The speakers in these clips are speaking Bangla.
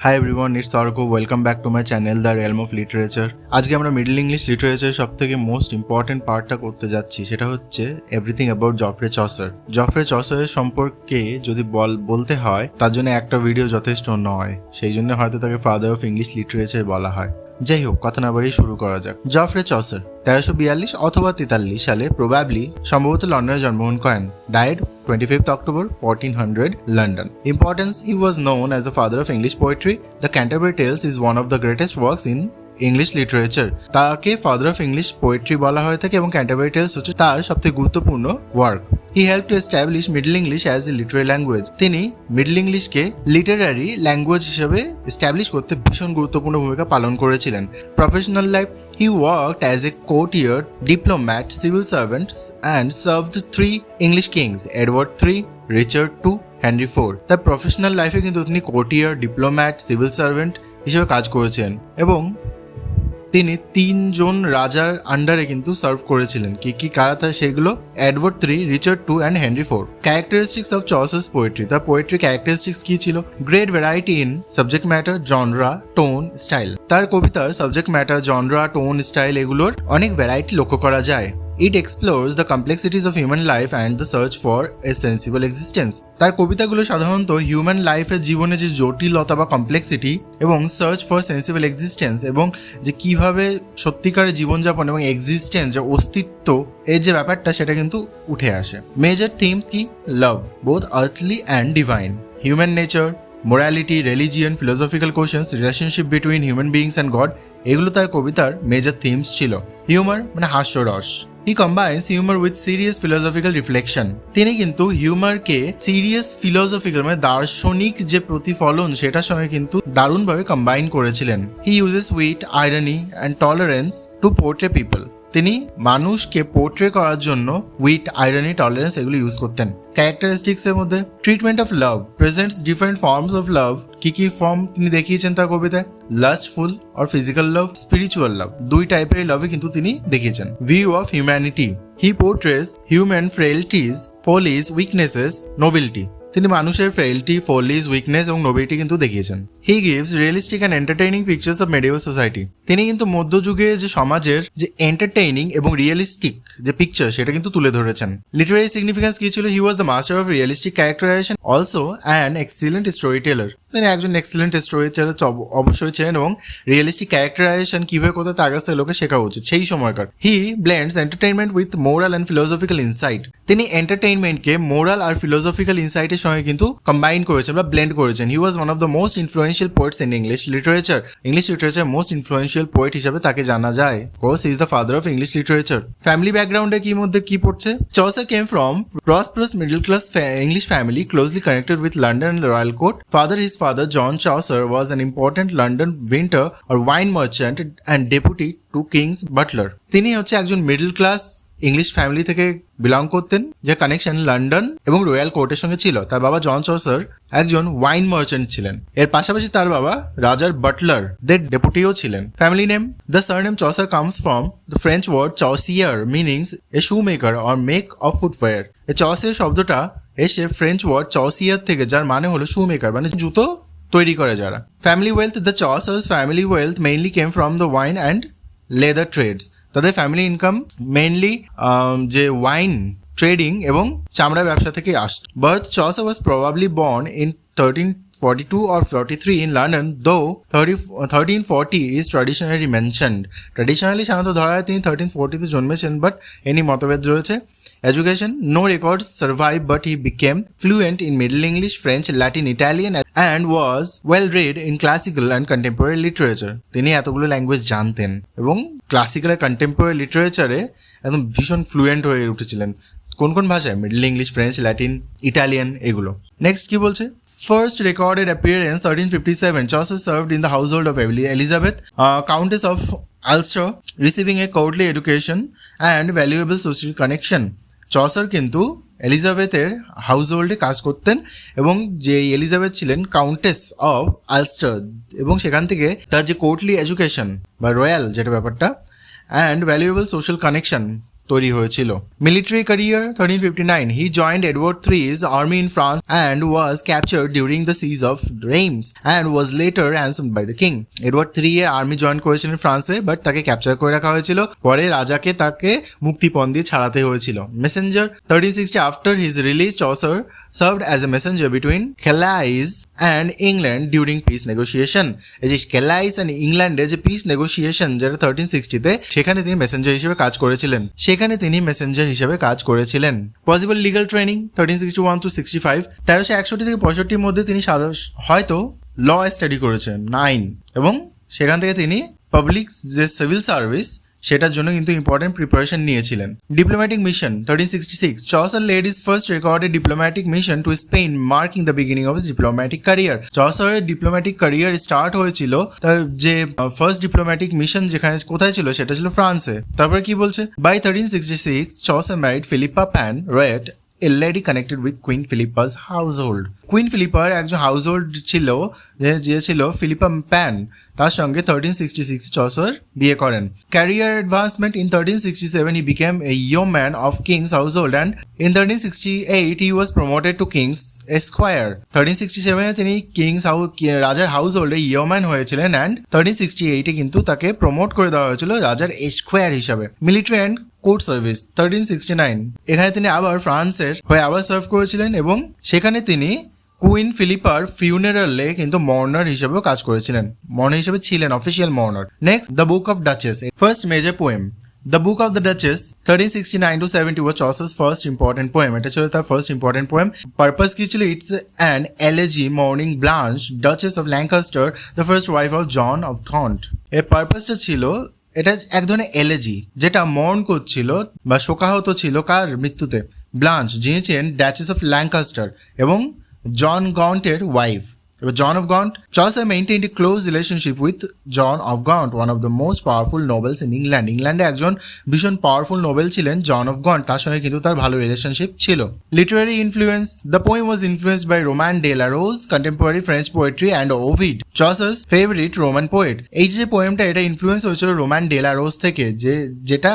Hi everyone, it's Argo. Welcome back to my channel, The Realm of Literature. আজকে আমরা মিডল ইংলিশ লিটারেচার সবথেকে মোস্ট ইম্পর্টেন্ট পার্টটা করতে যাচ্ছি, সেটা হচ্ছে এভরিথিং অ্যাবাউট জফরে চসার। জফরে চসারের সম্পর্কে যদি বলতে হয়, তার জন্য একটা ভিডিও যথেষ্ট নয়, সেই জন্য হয়তো তাকে ফাদার অফ ইংলিশ লিটারেচার বলা হয়। যাই হোক, কথা না বাড়িয়ে শুরু করা যাক। জফরে চসার 1342 অথবা 43 সালে প্রবাবলি সম্ভবত লন্ডনে জন্মগ্রহণ করেন। Died 25th October 1400 London. Importance: he was known as the father of English poetry. The Canterbury Tales is one of the greatest works in English literature. তাকে ফাদার অফ ইংলিশ পোয়েট্রি বলা হয়ে থাকে এবং ক্যান্টারবারি টেলস হচ্ছে তার সবথেকে গুরুত্বপূর্ণ work. He help to establish middle English as a literary language. তিনি মিডল ইংলিশকে লিটারারি ল্যাঙ্গুয়েজ হিসেবে এস্টাবলিশ করতে ভীষণ গুরুত্বপূর্ণ ভূমিকা পালন করেছিলেন। Professional life: he worked as a courtier, diplomat, civil servant and served 3 English kings: Edward III, Richard II, Henry IV. তার প্রফেশনাল লাইফে কিন্তু তিনি কোর্টিয়ার, ডিপ্লোম্যাট, সিভিল সার্ভেন্ট হিসেবে কাজ করেছেন এবং তিনি 3 জন রাজার আন্ডারে কিন্তু সার্ভ করেছিলেন। কি কারা তা সেগুলো: Edward III, Richard II and Henry IV। Characteristics of Chaucer's poetry: তার পোয়েট্রি ক্যারেক্টারিস্টিক্স কি ছিল? Great variety in subject matter, genre, tone, style. তার কবিতার subject matter, genre, tone, style এগুলোর অনেক ভ্যারাইটি লক্ষ্য করা যায়। It explores the complexities of human life and the search for a sensible existence. তার কবিতাগুলো সাধারণত হিউম্যান লাইফের জীবনে যে জটিলতা বা কমপ্লেক্সিটি এবং সার্চ ফর সেন্সিবল এক্সিস্টেন্স এবং যে কিভাবে সত্যিকারের জীবনযাপন এবং এক্সিস্টেন্স যে অস্তিত্ব এর যে ব্যাপারটা সেটা কিন্তু উঠে আসে। মেজর থিমস কি? Love, both earthly and divine, human nature, morality, religion, philosophical questions, relationship between human beings and God, এগুলো তার কবিতার মেজর থিমস ছিল। হিউমার মানে হাস্যরস। He combines humor with serious philosophical reflection. তিনি কিন্তু হিউমারকে সিরিয়াস ফিলোসফিক্যাল মানে দার্শনিক যে প্রতিফলন সেটার সঙ্গে কিন্তু দারুণভাবে কম্বাইন করেছিলেন। He uses wit, irony and tolerance to portray people. তিনি মানুষকে পোর্ট্রে করার জন্য উইট, আইরনি, টলারেন্স এগুলো ইউজ করতেন। ক্যারেক্টারিস্টিক্স এর মধ্যে treatment of love, presents different forms of love. কি ফর্ম তিনি দেখিয়েছেন তার কবিতায়? লাস্টফুল আর ফিজিক্যাল লাভ, স্পিরিচুয়াল লাভ, দুই টাইপের লাভই কিন্তু তিনি দেখিয়েছেন। View of humanity: he portrays human frailties, follies, weaknesses, nobility. তিনি মানুষের ফ্রেইলটি, ফলিজ, উইকনেস এবং নোবেলিটি কিন্তু দেখিয়েছেন। He gives realistic and entertaining pictures of medieval society. তিনি কিন্তু মধ্যযুগে যে সমাজের যে এন্টারটেইনিং এবং রিয়েলিস্টিক যে পিকচার সেটা কিন্তু তুলে ধরেছেন। লিটারারি সিগনিফিকেন্স কি ছিল? He was the master of realistic characterisation, also an excellent story teller. তিনি একজন এক্সিলেন্ট স্টোরি টেলার অবশ্যই ছিলেন এবং রিয়েলিস্টিক ক্যারেক্টারাইজেশন কিভাবে করতে তার কাছ থেকে লোকে শেখা উচিত সেই সময়কার। He blends entertainment with moral and philosophical insight. তিনি এন্টারটেইনমেন্টকে মোরাল আর ফিলোসফিক্যাল ইনসাইটের সঙ্গে কিন্তু কম্বাইন করেছেন বা ব্লেন্ড করেছেন। He was one of the most influential poets in English literature. English literature most influential poet হিসেবে তাকে জানা যায়। Course is the father of English literature. Family ব্যাকগ্রাউন্ডে কি মধ্যে কি পড়ছে? Chaucer came from prosperous middle class English family closely connected with London and the royal court. His father John Chaucer was an important London vintner or wine merchant and deputy to King's butler. তিনি হচ্ছে একজন মিডল ক্লাস ইংলিশ ফ্যামিলি থেকে বিলং করতেন, যে কানেকশন লন্ডন এবং রয়্যাল কোর্টের সঙ্গে ছিল। তার বাবা জন চসার একজন ওয়াইন মার্চেন্ট ছিলেন। এর পাশাপাশি তার বাবা রাজার বাটলার দের ডেপুটিও ছিলেন। Family name: the surname Chaucer comes from the French word chaucier meanings a shoe maker or make of footwear. এই চৌসিয়ার শব্দটা এসে ফ্রেঞ্চ ওয়ার্ড চৌসিয়ার থেকে, যার মানে হলো শু মেকার মানে জুতো তৈরি করে যারা। Family wealth: the Chaucer's family wealth mainly came from the wine and leather trades. তাদের ফ্যামিলি ইনকাম মেইনলি যে ওয়াইন ট্রেডিং এবং চামড়া ব্যবসা থেকে আসত। Birth: Chaucer was probably born in 1342 or 43 in London, though 1340 is traditionally mentioned. Traditionally সাধারণত ধরা হয় তিনি 1340 জন্মেছেন, বাট এনি মতভেদ রয়েছে। Education: no records survive, but he became fluent in Middle English, French, Latin, Italian and was well read in classical and contemporary literature. তিনি এতগুলো ল্যাঙ্গুয়েজ জানতেন এবং ক্লাসিক্যাল আর কন্টেম্পোরারি লিটারেচারে একদম ভীষণ ফ্লুয়েন্ট হয়ে উঠেছিলেন। কোন কোন ভাষায়? Middle English, French, Latin, Italian এগুলো। নেক্সট কি বলছে? First recorded appearance 1357. Chaucer served in the household of Elizabeth, Countess of Ulster, receiving a courtly education and valuable social connection. Chaucer কিন্তু এলিজাবেথের হাউসহোল্ডে কাজ করতেন এবং যে এলিজাবেথ ছিলেন কাউন্টেস অফ আলস্টার এবং সেখান থেকে তার যে কোর্টলি এডুকেশন বা রয়্যাল যেটা ব্যাপারটা অ্যান্ড ভ্যালুয়েবল সোশ্যাল কানেকশন তৈরি হয়েছিল। Military career 1359 he joined Edward III's army in France and was captured during the siege of Reims and was later ransomed by the king. Edward III এর আর্মি জয়েন করেছিলেন ফ্রান্সে, বাট তাকে ক্যাপচার করে রাখা হয়েছিল, পরে রাজাকে তাকে মুক্তিপণ দিয়ে ছাড়াতে হয়েছিল। Messenger 1360 after his release Chaucer served as a messenger between Calais and England during peace negotiation. এই যে Calais and ইংল্যান্ডে যে পিস নেগোসিয়েশন যেটা 1360-তে, সেখানে তিনি মেসেঞ্জার হিসেবে কাজ করেছিলেন। পসিবল লিগাল ট্রেনিং 1361 to 65 1361 থেকে 65 মধ্যে তিনি হয়তো ল স্টাডি করেছেন, আইন, এবং সেখান থেকে তিনি পাবলিক যে সিভিল সার্ভিস সেটার জন্য কিন্তু ইম্পর্টেন্ট প্রিপারেশন নিয়েছিলেন। Diplomatic mission 1366 Chaucer led his first recorded diplomatic mission to Spain, marking the beginning of his diplomatic career. Chaucer's diplomatic career start হয়েছিল, তার যে ফার্স্ট ডিপ্লোম্যাটিক মিশন যেখানে কোথায় ছিল সেটা ছিল ফ্রান্সে। তারপরে কি বলছে, by 1366 Chaucer married Philippa Pan Roet, a lady connected with Queen Philippa's household. Queen ফিলিপার একজন হাউসহোল্ড ছিল যে ছিল ফিলিপা প্যান, তার সঙ্গে 1366 চসার বিয়ে করেন। Career advancement in 1367 he became a yeoman of king's household and in 1368 he was promoted to king's esquire. 1367 তিনি রাজার হাউসহোল্ডে ইয়োম্যান হয়েছিলেন and 1368 কিন্তু তাকে প্রমোট করে দেওয়া হয়েছিল রাজার এস্কোয়ার হিসাবে। মিলিটারি অ্যান্ড কোর্ট সার্ভিস 1369 এখানে তিনি আবার ফ্রান্সের হয়ে আবার সার্ভ করেছিলেন এবং সেখানে তিনি কুইন ফিলিপার ফিউনারালে কিন্তু মর্নার হিসেবেও কাজ করেছিলেন, মর্নার হিসেবে ছিলেন, official mourner. Next, the Book of Duchess, first major poem. The Book of the Duchess 1369 to 70 was Chaucer's first important poem. এটা ছিল তার ফার্স্ট ইম্পর্টেন্ট পোয়েম। পারপাস কি ছিল? It's an elegy mourning Blanche, Duchess of Lancaster, the first wife of John of Gaunt. এর পারপাসটা ছিল, এটা এক ধরনের এলেজি যেটা মর্ন করছিল বা শোকাহত ছিল কার মৃত্যুতে? ব্লাঞ্চ, যিনি ছিলেন ডাচেস অফ ল্যাঙ্কাস্টার এবং জন গন্টের ওয়াইফ। এবার John of Gaunt, Chaucer maintained a close relationship with John of Gaunt, one of the most powerful nobles in England. ইংল্যান্ডে একজন ভীষণ পাওয়ারফুল নোবেল ছিলেন জন অফ গন্ট, তার সঙ্গে কিন্তু তার ভালো রিলেশনশিপ ছিল। Literary influence, the poem was influenced by Roman de la Rose, contemporary French poetry and Ovid, Chaucer's favourite Roman poet. এই যে পোয়েমটা, এটা ইনফ্লুয়েন্স হয়েছিল রোমান ডে লা রোজ থেকে, যেটা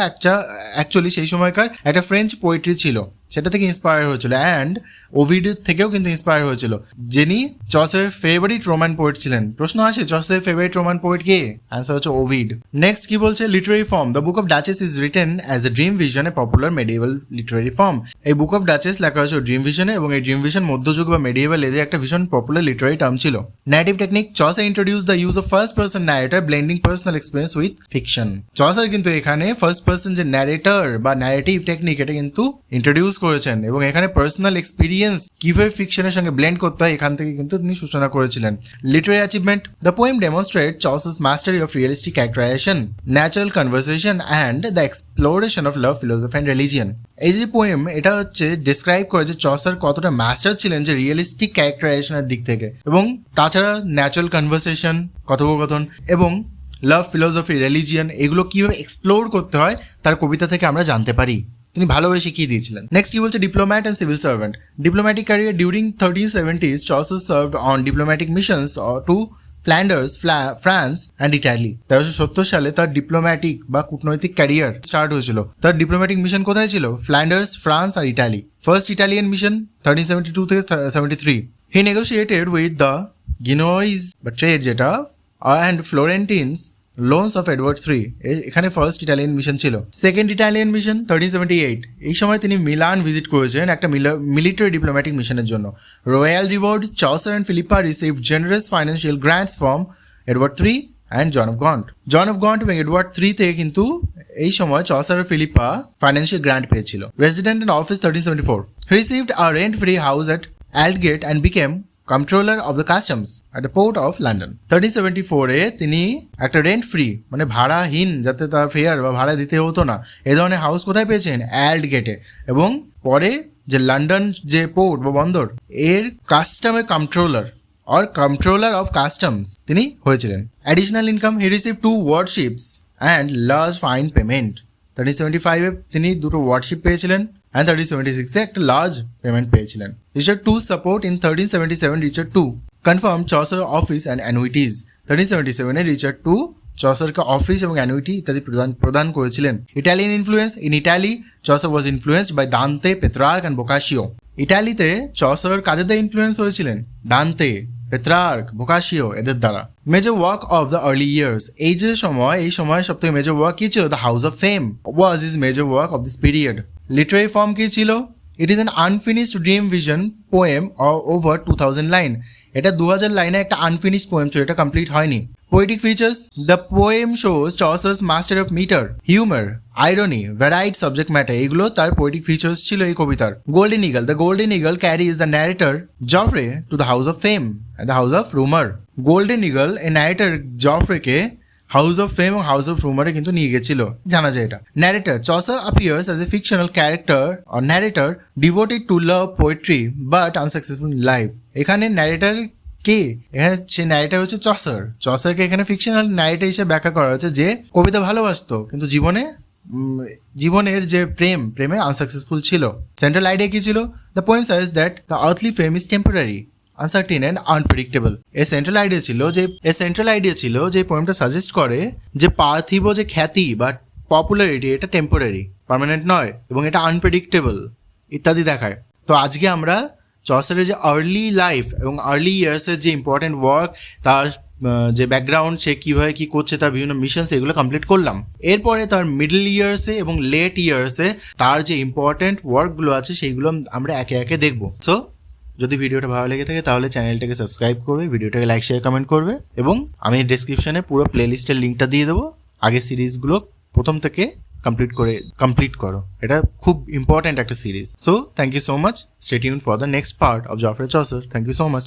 অ্যাকচুয়ালি সেই সময়কার একটা ফ্রেঞ্চ পোয়েট্রি ছিল, সেটা থেকে ইন্সপায়ার হয়েছিল, অ্যান্ড ওভিড থেকেও কিন্তু ইন্সপায়ার হয়েছিল, যিনি চসারের ফেভারিট রোমান পোয়েট ছিলেন। প্রশ্ন আসে, চসারের ফেভারিট রোমান পোয়েট কে? অ্যান্সার হচ্ছে ওভিড। নেক্সট কি বলছে? Literary form, the Book of duchess is written as a dream vision, a popular মেডিয়েভাল Literary form. এই বুক অফ ডাচেস লেখা হয়েছে ড্রিম ভিশনে, এবং এই ড্রিম ভিশন মধ্যযুগ বা মেডিয়েভাল এজে একটা ভীষণ পপুলার লিটারারি টার্ম ছিল। Narrative technique, Chaucer introduced the use of first person narrator, blending personal experience with fiction. Chaucer কিন্তু এখানে ফার্স্ট পার্সন যে ন্যারেটর বা ন্যারেটিভ টেকনিক, এটা কিন্তু ইন্ট্রোডিউস করেছেন, এবং এখানে পার্সোনাল এক্সপিরিয়েন্স কিভাবে ফিকশনের সঙ্গে ব্লেন্ড করতে হয় এখান থেকে কিন্তু তিনি সূচনা করেছিলেন। Literary achievement, the poem demonstrate Chaucer's mastery of realistic characterization, natural conversation and the exploration of love, philosophy and religion. এই যে পোয়েম, এটা হচ্ছে ডিসক্রাইব করে যে চসার কতটা মাস্টার ছিলেন যে রিয়েলিস্টিক ক্যারেক্টারাইজেশনের দিক থেকে, এবং তাছাড়া ন্যাচারাল কনভারসেশন, কথোপকথন, এবং লাভ, ফিলোসফি, রিলিজিয়ন, এগুলো কিভাবে এক্সপ্লোর করতে হয় তার কবিতা থেকে আমরা জানতে পারি। তিনি ভালোভাবে শিখিয়ে দিয়েছিলেন। নেক্সট কি বলছে? Diplomat and civil servant, diplomatic career during 1370s Chaucer served on diplomatic missions to Flanders, France and Italy. 1370 সালে তার ডিপ্লোম্যাটিক বা কূটনৈতিক ক্যারিয়ার স্টার্ট হয়েছিল। তার ডিপ্লোম্যাটিক মিশন কোথায় ছিল? ফ্ল্যান্ডার্স, ফ্রান্স আর ইটালি। ফার্স্ট ইটালিয়ান মিশন 1372 থেকে 73। He negotiated with the Genoese বা ট্রেড যেটা and Florentines loans of Edward III। এখানে ফার্স্ট ইটালিয়ান মিশন ছিল। Second Italian mission 1378। এই সময় তিনি মিলান ভিজিট করেছেন একটা মিলিটারি ডিপ্লোম্যাটিক মিশনের জন্য। Royal reward, Chaucer and Philippa received generous financial grants from Edward III and John of Gaunt. John of Gaunt এবং এডওয়ার্ড III থেকে কিন্তু এই সময় Chaucer আর ফিলিপা ফাইন্যান্সিয়াল গ্র্যান্ট পেয়েছিল। Resident in office 1374। He received a rent-free house at Aldgate and became controller of the customs at the port of London. 1374-এ তিনি একটা রেন্ট ফ্রি, মানে ভাড়াহীন, যাতে তার ফেয়ার বা ভাড়া দিতে হতো না, এই ধরনের হাউস কোথায় পেয়েছেন? অ্যাল্ডগেটে। এবং পরে যে লন্ডন যে পোর্ট বা বন্দর, এর কাস্টমের কন্ট্রোলার অফ কাস্টমস তিনি হয়েছিলেন। Additional income, he receive 2 warships and large fine payment. 1375-এ তিনি 2টো ওয়ারশিপ পেয়েছিলেন, and 1376-এ একটা লার্জ পেমেন্ট পেয়েছিলেন। Richard II support in 1377 Richard II confirmed Chaucer office and annuities. 1377-এ রিচার্ড II চসারকে অফিস এবং অ্যানুইটি ইত্যাদি প্রদান করেছিলেন। Italian influence. In Italy Chaucer was influenced by Dante, Petrarch and Boccaccio. ইটালিতে চসার কাদের দ্বারা ইনফ্লুয়েন্স হয়েছিলেন? দান্তে, পেত্রার্ক, বোকাশিও এদের দ্বারা। Major work of the early years. এই সময় সব থেকে মেজর ওয়ার্ক কি ছিল? The House of fame was is major work of this period. Literary form কি ছিল? It is an unfinished dream vision poem over 2000 line. এটা 2000 লাইনে একটা আনফিনিশড পোয়েম ছিল, এটা কমপ্লিট হয়নি। Poetic features. The poem shows Chaucer's master of metre, humour, irony, varied subject matter, এগুলো তার পোয়েটিক ফিচার্স ছিল এই কবিতার। Golden eagle. The golden eagle carries the narrator Geoffrey to the House of Fame and the House of Rumour. Golden eagle এই ন্যারেটর জফরেকে হাউস অফ ফেম এবং হাউস অফ রুমারে কিন্তু নিয়ে গেছিল, জানা যায় এটা। Narrator. Chaucer appears as a fictional character or narrator devoted to love poetry but unsuccessful in life. এখানে ন্যারেটর কে? এখানে সে ন্যারেটর হচ্ছে চসার। চসারকে এখানে ফিকশনাল ন্যারেটর হিসেবে ব্যাখ্যা করা হয়েছে যে কবিতা ভালোবাসতো কিন্তু জীবনের যে প্রেমে আনসাকসেসফুল ছিল। সেন্ট্রাল আইডিয়া কি ছিল? The poem says that the earthly fame is temporary, uncertain and unpredictable. এই সেন্ট্রাল আইডিয়া ছিল যে পোয়েমটা সাজেস্ট করে যে পার্থিব যে খ্যাতি বা পপুলারিটি এটা টেম্পোরারি, পার্মানেন্ট নয়, এবং এটা আনপ্রেডিক্টেবল ইত্যাদি দেখায়। তো আজকে আমরা চসারের যে আর্লি লাইফ এবং আর্লি ইয়ার্সের যে ইম্পর্টেন্ট ওয়ার্ক, তার যে ব্যাকগ্রাউন্ড, সে কীভাবে কী করছে, তার বিভিন্ন মিশনস, এগুলো কমপ্লিট করলাম। এরপরে তার মিডল ইয়ার্সে এবং লেট ইয়ার্সে তার যে ইম্পর্টেন্ট ওয়ার্কগুলো আছে সেইগুলো আমরা একে একে দেখবো। সো যদি ভিডিওটা ভালো লেগে থাকে তাহলে চ্যানেলটাকে সাবস্ক্রাইব করবে, ভিডিওটাকে লাইক, শেয়ার, কমেন্ট করবে, এবং আমি ডিসক্রিপশনে পুরো প্লেলিস্টের লিঙ্কটা দিয়ে দেবো। আগের সিরিজগুলো প্রথম থেকে কমপ্লিট করো, এটা খুব ইম্পর্ট্যান্ট একটা series. So thank you so much. Stay tuned for the next part of Geoffrey Chaucer. Thank you so much.